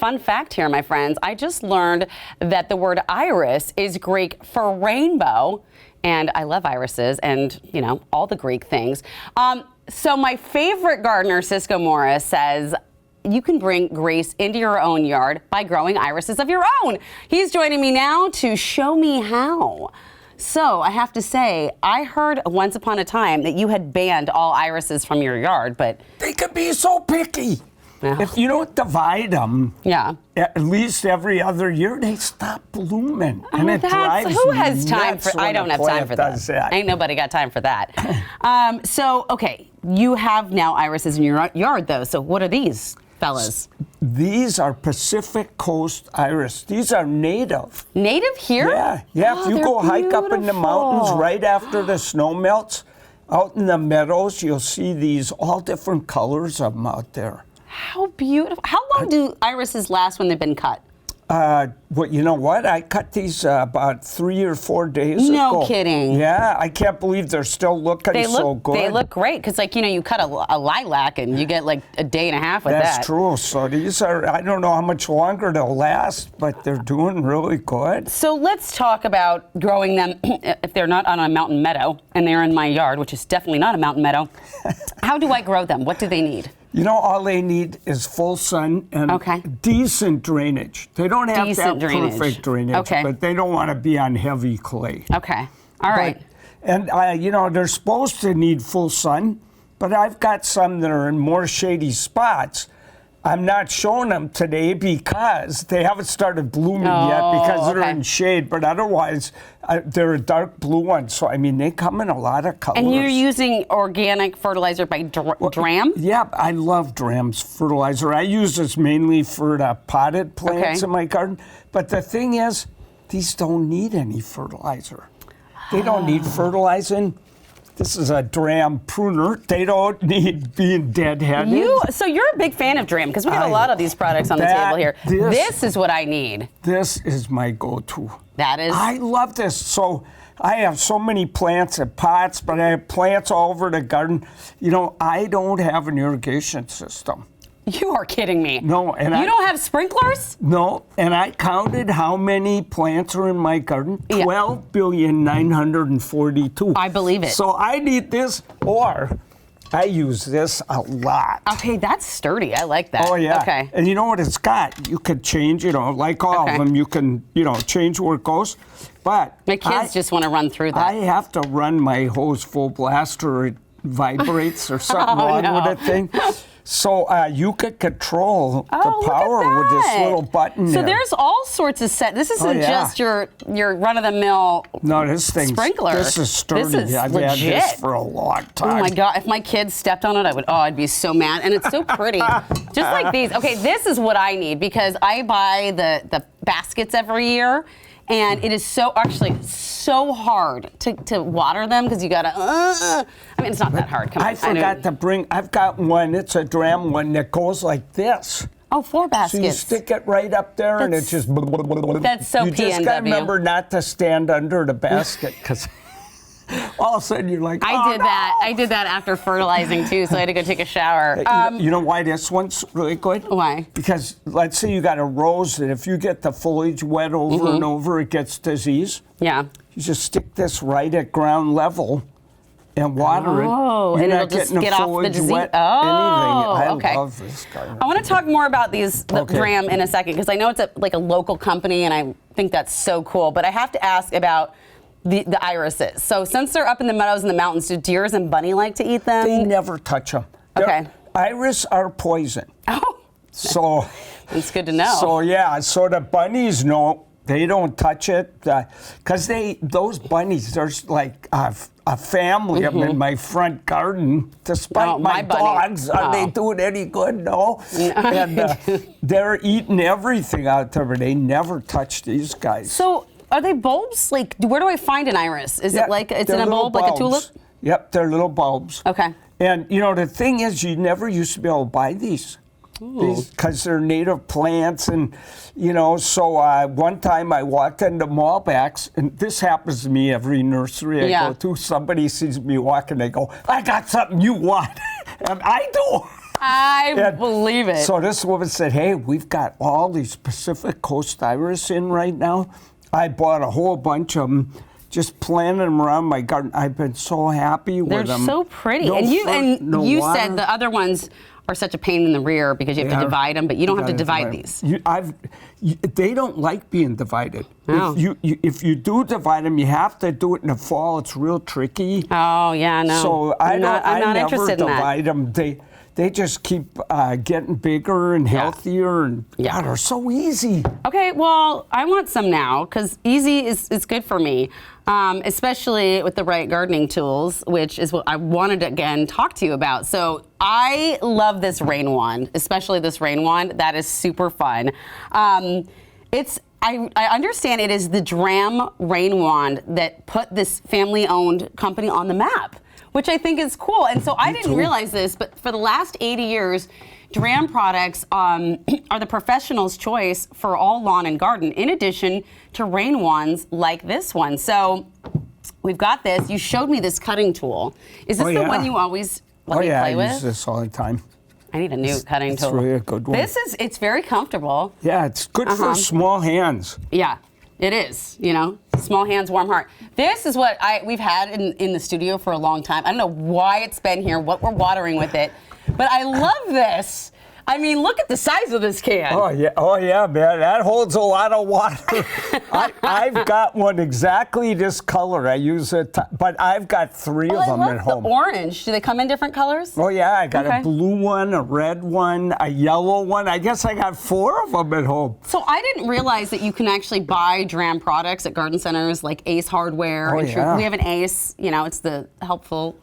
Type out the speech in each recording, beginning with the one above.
fun fact here, my friends. I just learned that the word iris is Greek for rainbow. And I love irises and, all the Greek things. So my favorite gardener, Ciscoe Morris, says you can bring grace into your own yard by growing irises of your own. He's joining me now to show me how. So I have to say, I heard once upon a time that you had banned all irises from your yard, but... They could be so picky. Yeah. If you don't divide them, at least every other year, they stop blooming. And it drives me nuts. Who has time for... I don't have time for that. Ain't nobody got time for that. Okay, you have now irises in your yard, though. So what are these, fellas? These are Pacific Coast iris. These are native. Native here? Yeah. If you go hike up in the mountains right after the snow melts, out in the meadows, you'll see these all different colors of them out there. How beautiful. How long do irises last when they've been cut? Well, you know what? I cut these about 3 or 4 days ago. No kidding. Yeah, I can't believe they're still looking so good. They look great because, you cut a lilac and you get a day and a half with that. That's true. So these are, I don't know how much longer they'll last, but they're doing really good. So let's talk about growing them if they're not on a mountain meadow and they're in my yard, which is definitely not a mountain meadow. How do I grow them? What do they need? All they need is full sun and decent drainage. They don't have to have perfect drainage, but they don't want to be on heavy clay. Okay, all right. And, they're supposed to need full sun, but I've got some that are in more shady spots. I'm not showing them today because they haven't started blooming yet because they're in shade, but otherwise they're a dark blue one. So, they come in a lot of colors. And you're using organic fertilizer by Dram? Yeah, I love Dram's fertilizer. I use this mainly for the potted plants in my garden. But the thing is, these don't need any fertilizer. They don't need fertilizing. This is a Dram pruner. They don't need being deadheaded. So you're a big fan of Dram because we got a lot of these products on the table here. This is what I need. This is my go-to. That is? I love this. So I have so many plants and pots, but I have plants all over the garden. I don't have an irrigation system. You are kidding me. No, and you don't have sprinklers? No, and I counted how many plants are in my garden. 12,942. I believe it. So I need this, or I use this a lot. Okay, that's sturdy. I like that. Oh, yeah. Okay. And you know what it's got? You could change, like all of them, you can, change where it goes. But my kids just want to run through that. I have to run my hose full blast or it vibrates or something wrong with the thing. So you could control the power with this little button. So there's all sorts of This isn't just your run-of-the-mill sprinkler. This is sturdy. This is I've legit. had this for a long time. Oh my God! If my kids stepped on it, I'd be so mad. And it's so pretty, just like these. Okay, this is what I need because I buy the baskets every year. And it is so hard to water them because you gotta. It's not that hard. Come on. I forgot to bring. I've got one. It's a Dram one that goes like this. Oh, 4 baskets. So you stick it right up there, and it just. That's so PNW. You just gotta remember not to stand under the basket because. All of a sudden, you're like, I did that after fertilizing, too, so I had to go take a shower. You know why this one's really good? Why? Because let's say you got a rose that if you get the foliage wet over and over, it gets disease. Yeah. You just stick this right at ground level and water it. Oh, and it'll just get off the disease. Wet, I love this guy. I want to talk more about the Dram in a second because I know it's a local company, and I think that's so cool. But I have to ask about the irises. So since they're up in the meadows and the mountains, do deers and bunny like to eat them? They never touch them. Iris are poison. Oh. So it's good to know. So the bunnies they don't touch it because those bunnies, there's like a family of them in my front garden. Despite my dogs, are they doing any good? No. And they're eating everything out there, but they never touch these guys. So are they bulbs? Where do I find an iris? Is it it's in a bulb, like a tulip? Yep, they're little bulbs. Okay. And, the thing is, you never used to be able to buy these. Because they're native plants. And, so one time I walked into Malbec's, and this happens to me every nursery I go to. Somebody sees me walking, they go, I got something you want. And I do. I believe it. So this woman said, hey, we've got all these Pacific Coast iris in right now. I bought a whole bunch of them, just planted them around my garden. I've been so happy with them. They're so pretty. No and you water. said the other ones are such a pain in the rear because you have to divide them, but you don't have to divide these. They don't like being divided. Oh. If you do divide them, you have to do it in the fall. It's real tricky. Oh, yeah, no. So I'm not never interested in that. divide them. They just keep getting bigger and healthier, and God, they're so easy. Okay, well, I want some now because easy is good for me, especially with the right gardening tools, which is what I wanted to, again, talk to you about. So I love this rain wand, especially this rain wand. That is super fun. I understand it is the Dram rain wand that put this family-owned company on the map, which I think is cool. And so I didn't realize this, but for the last 80 years, Dram products are the professional's choice for all lawn and garden, in addition to rain wands like this one. So we've got this. You showed me this cutting tool. Is this the one you always let me play with? I use this all the time. I need a new cutting tool. It's really a good one. It's very comfortable. Yeah, it's good for small hands. Yeah. It is, small hands, warm heart. This is what we've had in the studio for a long time. I don't know why it's been here, what we're watering with it, but I love this. I mean, look at the size of this can. Oh yeah, man, that holds a lot of water. I've got one exactly this color. I use it, but I've got three of them at home. The orange. Do they come in different colors? Oh yeah, I got a blue one, a red one, a yellow one. I guess I got 4 of them at home. So I didn't realize that you can actually buy Dram products at garden centers like Ace Hardware. We have an Ace. It's the helpful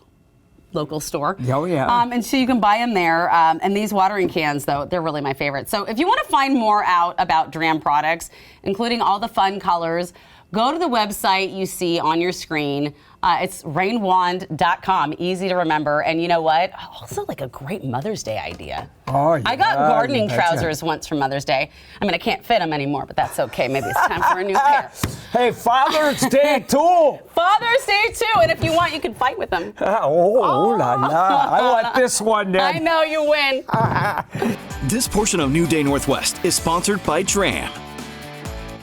local store. Oh, yeah. And so you can buy them there. And these watering cans, though, they're really my favorite. So if you want to find more out about Dram products, including all the fun colors, go to the website you see on your screen. It's rainwand.com, easy to remember. And you know what? Also, like a great Mother's Day idea. Oh, yeah. I got gardening trousers once for Mother's Day. I mean, I can't fit them anymore, but that's okay. Maybe it's time for a new pair. Hey, Father's Day, too. Father's Day, too. And if you want, you can fight with them. La la. I want this one, then. I know you win. This portion of New Day Northwest is sponsored by Dram.